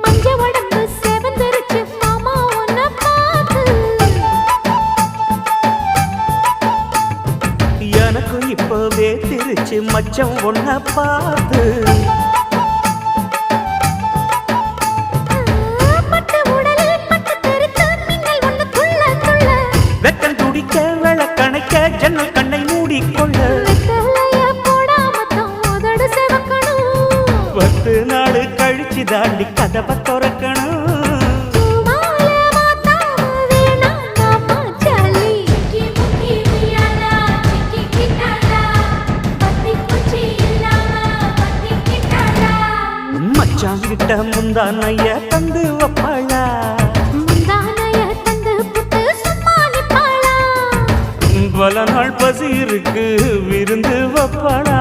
மஞ்ச உடம்பு செவந்தரிச்சு மாமா உன்னை பார்த்து. எனக்கு இப்பவே திருச்சு மச்சம் ஒன்ன பார்த்து. பட்டு உடலில் பட்டு தெறித்து மின்னல் ஒன்று துள்ள துள்ள. வெக்கம் துடிக்க விளக்கணைக்க ஜன்னல் கண்ணை மூடிக்கொள்ள. வெத்தலைய போடாமத்தான் உதடு சிவக்கணும். 10 நாள் கழிச்சு தாண்டி கதவை திறக்கணும். மச்சாங்கிட்ட முந்தானைய தந்து வப்பாளா, முந்தானைய தந்து புட்டு சும்மா நிப்பாளா. பல நாள் பசி இருக்கு விருந்து வப்பாளா.